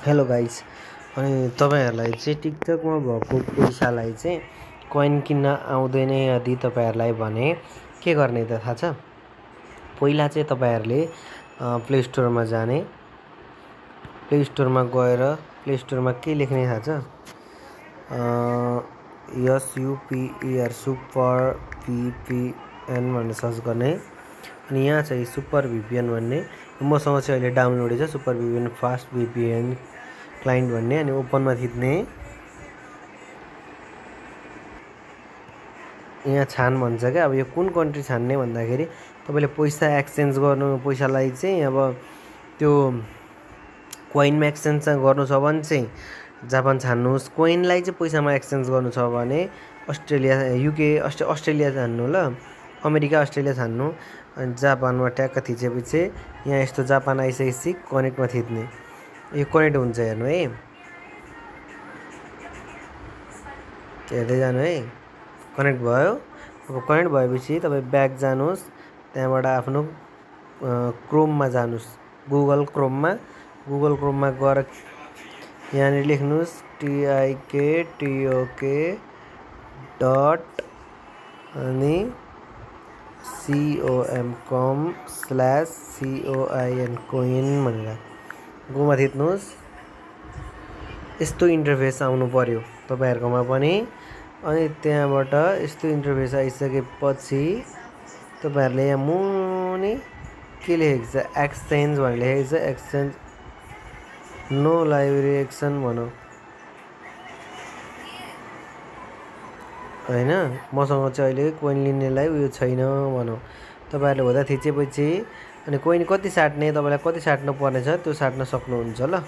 Hello guys. अनि तपाईहरुलाई चाहिँ टिकटकमा भएको पैसालाई चाहिँ कोइन किन्न आउँदैन यदि तपाईहरुलाई भने के गर्ने त थाहा छ? पहिला चाहिँ तपाईहरुले प्ले स्टोरमा जाने, प्ले स्टोरमा गएर प्ले स्टोरमा के लेख्ने थाहा छ? SUPER सुपर VPN भनेर सर्च गर्ने। अनि यहाँ चाहिँ सुपर VPN भन्ने मसँग चाहिँ अहिले डाउनलोड छ super VPN fast VPN client भन्ने। अनि ओपनमा थिच्ने, यहाँ छान भन्छ क्या। अब यो कुन कन्ट्री छान्ने भन्दाखेरि तपाईले पैसा एक्सचेन्ज गर्नु, पैसालाई चाहिँ अब त्यो कोइनमा एक्सचेन्ज गर्नु छ भने चाहिँ जापान छान्नुस्। कोइनलाई चाहिँ पैसामा एक्सचेन्ज गर्नु छ भने अस्ट्रेलिया, युके, अस्ट्रेलिया छान्नु ल, अमेरिका अस्ट्रेलिया छान्नु। अनि जापानमा ट्याक्क थिचेपछि यहाँ यस्तो जापान आइसकेपछि कनेक्टमा थिच्ने। यो कनेक्ट हुन्छ हेर्नु है, हेर्दै जानु है। कनेक्ट भयो। अब कनेक्ट भएपछि तपाईँ ब्याक जानुहोस्, त्यहाँबाट आफ्नो क्रोममा जानुहोस्, गुगल क्रोममा गएर यहाँनिर लेख्नुहोस् TIKTOK डट अनि com/coin भनेर गुगलमा थिच्नुहोस्। यस्तो इन्टरफेस आउनु पर्यो तपाईहरुकोमा पनि। अनि त्यहाँबाट यस्तो इन्टरफेस आइसकेपछि तपाईहरुले यहाँ मुनि के लेखेको छ, एक्सचेन्ज भनेर लेखेको छ। एक्सचेन्ज नो लाइब्रेरी एक्सन भनौँ हैन, मसँग चाहिँ अहिले कोइन लिनेलाई उयो छैन भनौँ। तपाईहरुले हुँदा थिचेपछि अनि कोइन कति साट्ने, तपाईलाई कति साट्नु पर्ने छ त्यो साट्न सक्नुहुन्छ ल।